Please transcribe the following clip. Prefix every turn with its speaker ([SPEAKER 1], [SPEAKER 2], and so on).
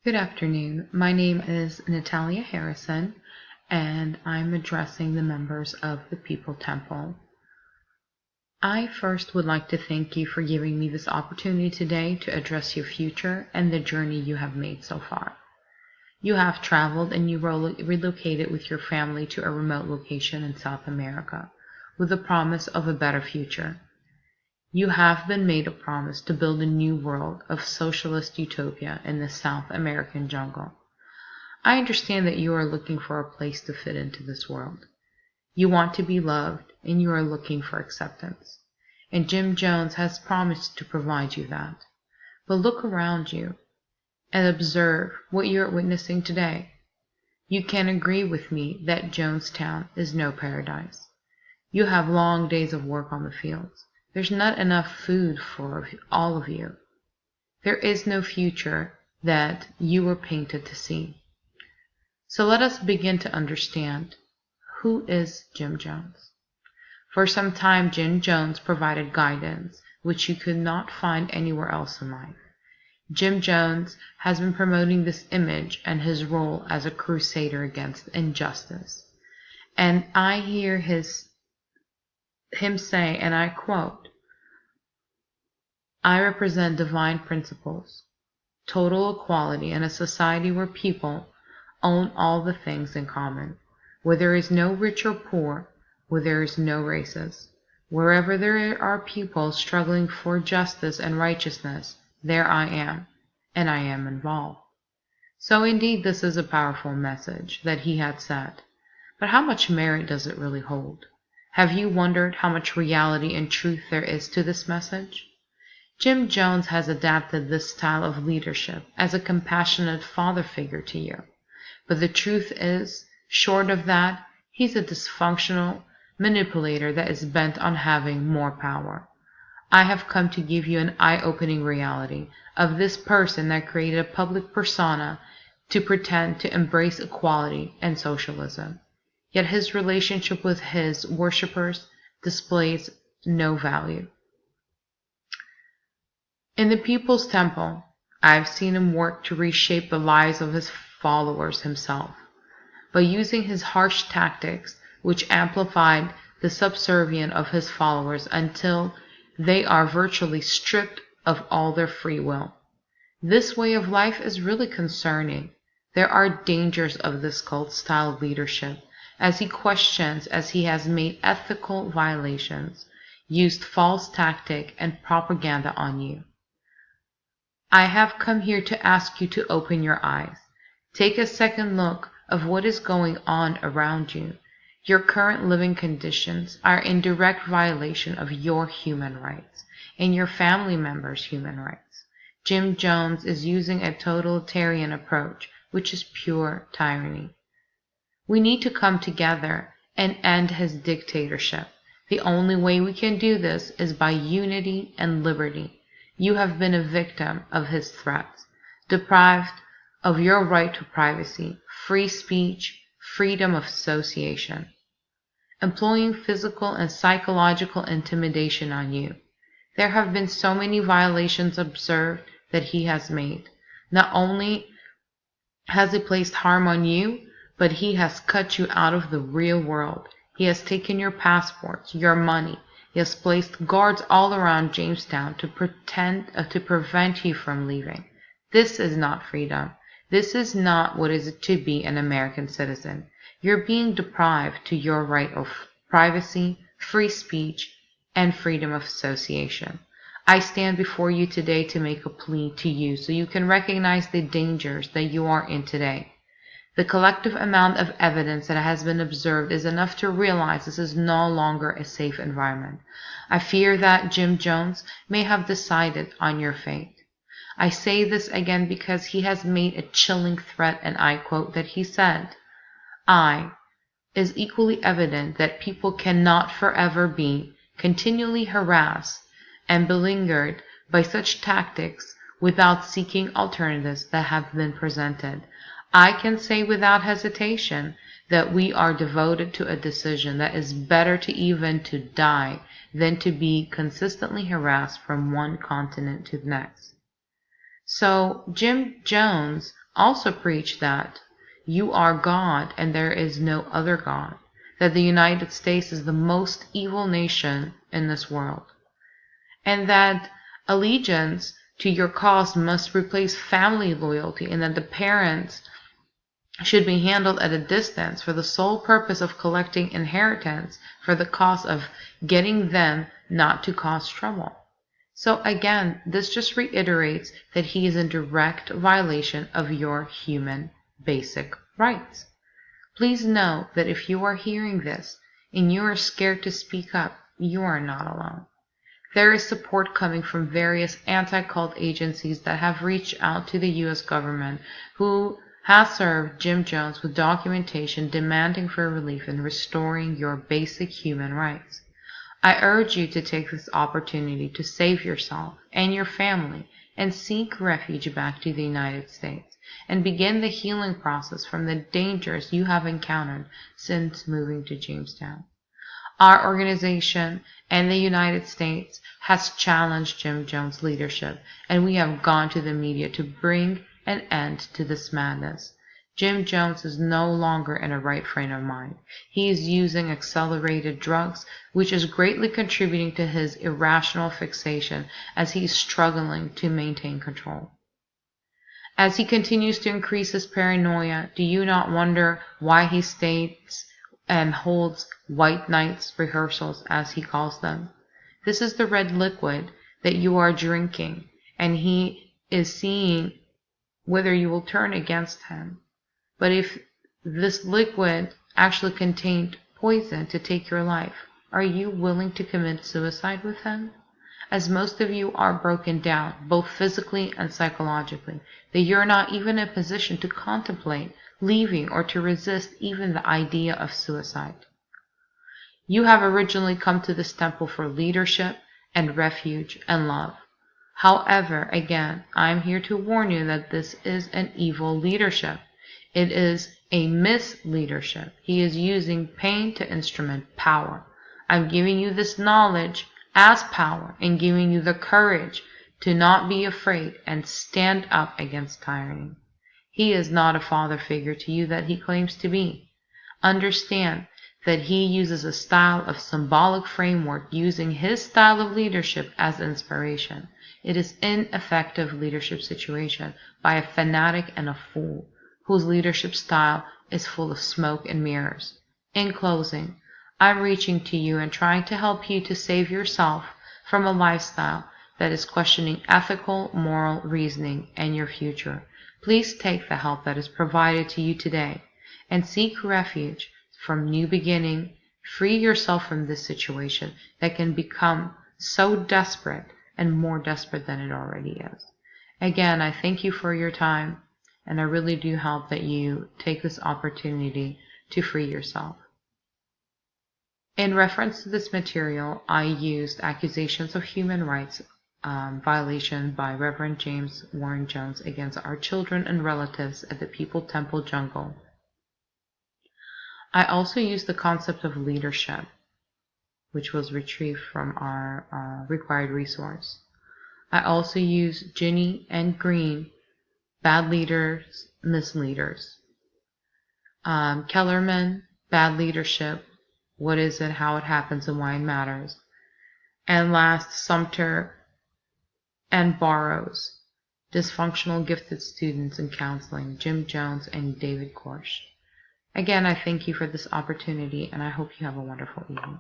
[SPEAKER 1] Good afternoon. My name is Natalia Harrison, and I'm addressing the members of the People Temple. I first would like to thank you for giving me this opportunity today to address your future and the journey you have made so far. You have traveled and you relocated with your family to a remote location in South America with the promise of a better future. You have been made a promise to build a new world of socialist utopia in the South American jungle. I understand that you are looking for a place to fit into this world. You want to be loved and you are looking for acceptance. And Jim Jones has promised to provide you that. But look around you and observe what you are witnessing today. You can agree with me that Jonestown is no paradise. You have long days of work on the fields. There's not enough food for all of you. There is no future that you were painted to see. So let us begin to understand, who is Jim Jones? For some time, Jim Jones provided guidance which you could not find anywhere else in life. Jim Jones has been promoting this image and his role as a crusader against injustice. And I hear him say, and I quote, "I represent divine principles, total equality, and a society where people own all the things in common, where there is no rich or poor, where there is no races. Wherever there are people struggling for justice and righteousness, there I am, and I am involved." So indeed, this is a powerful message that he had said. But how much merit does it really hold? Have you wondered how much reality and truth there is to this message? Jim Jones has adapted this style of leadership as a compassionate father figure to you. But the truth is, short of that, he's a dysfunctional manipulator that is bent on having more power. I have come to give you an eye-opening reality of this person that created a public persona to pretend to embrace equality and socialism. Yet his relationship with his worshippers displays no value. In the People's Temple, I've seen him work to reshape the lives of his followers himself, by using his harsh tactics, which amplified the subservience of his followers until they are virtually stripped of all their free will. This way of life is really concerning. There are dangers of this cult-style leadership, as he has made ethical violations, used false tactic and propaganda on you. I have come here to ask you to open your eyes. Take a second look of what is going on around you. Your current living conditions are in direct violation of your human rights and your family members' human rights. Jim Jones is using a totalitarian approach, which is pure tyranny. We need to come together and end his dictatorship. The only way we can do this is by unity and liberty. You have been a victim of his threats, deprived of your right to privacy, free speech, freedom of association, employing physical and psychological intimidation on you. There have been so many violations observed that he has made. Not only has he placed harm on you, but he has cut you out of the real world. He has taken your passports, your money. He has placed guards all around Jamestown to prevent you from leaving. This is not freedom. This is not what it is to be an American citizen. You're being deprived to your right of privacy, free speech, and freedom of association. I stand before you today to make a plea to you so you can recognize the dangers that you are in today. The collective amount of evidence that has been observed is enough to realize this is no longer a safe environment. I fear that Jim Jones may have decided on your fate. I say this again because he has made a chilling threat, and I quote that he said, is equally evident that people cannot forever be continually harassed and beleaguered by such tactics without seeking alternatives that have been presented. I can say without hesitation that we are devoted to a decision that is better to die than to be consistently harassed from one continent to the next. So Jim Jones also preach that you are God and there is no other God, that the United States is the most evil nation in this world, and that allegiance to your cause must replace family loyalty, and that the parents should be handled at a distance for the sole purpose of collecting inheritance for the cost of getting them not to cause trouble. So again, this just reiterates that he is in direct violation of your human basic rights. Please know that if you are hearing this and you are scared to speak up, you are not alone. There is support coming from various anti-cult agencies that have reached out to the U.S. government, who has served Jim Jones with documentation demanding for relief and restoring your basic human rights. I urge you to take this opportunity to save yourself and your family and seek refuge back to the United States and begin the healing process from the dangers you have encountered since moving to Jamestown. Our organization and the United States has challenged Jim Jones' leadership, and we have gone to the media to bring an end to this madness. Jim Jones is no longer in a right frame of mind. He is using accelerated drugs, which is greatly contributing to his irrational fixation as he is struggling to maintain control. As he continues to increase his paranoia, do you not wonder why he states and holds white nights rehearsals, as he calls them? This is the red liquid that you are drinking, and he is seeing whether you will turn against him. But if this liquid actually contained poison to take your life, are you willing to commit suicide with him? As most of you are broken down, both physically and psychologically, that you're not even in a position to contemplate leaving or to resist even the idea of suicide. You have originally come to this temple for leadership and refuge and love. However, again, I'm here to warn you that this is an evil leadership. It is a misleadership. He is using pain to instrument power. I'm giving you this knowledge as power and giving you the courage to not be afraid and stand up against tyranny. He is not a father figure to you that he claims to be. Understand that he uses a style of symbolic framework, using his style of leadership as inspiration. It is an ineffective leadership situation by a fanatic and a fool, whose leadership style is full of smoke and mirrors. In closing, I'm reaching to you and trying to help you to save yourself from a lifestyle that is questioning ethical, moral reasoning and your future. Please take the help that is provided to you today and seek refuge from new beginning. Free yourself from this situation that can become so desperate and more desperate than it already is. Again, I thank you for your time, and I really do hope that you take this opportunity to free yourself. In reference to this material, I used accusations of human rights violation by Reverend James Warren Jones against our children and relatives at the People Temple Jungle. I also used the concept of leadership, which was retrieved from our required resource. I also used Ginny and Green, bad leaders, misleaders. Kellerman, bad leadership, what is it, how it happens, and why it matters. And last, Sumter and Burroughs, dysfunctional gifted students in counseling, Jim Jones and David Korsh. Again, I thank you for this opportunity, and I hope you have a wonderful evening.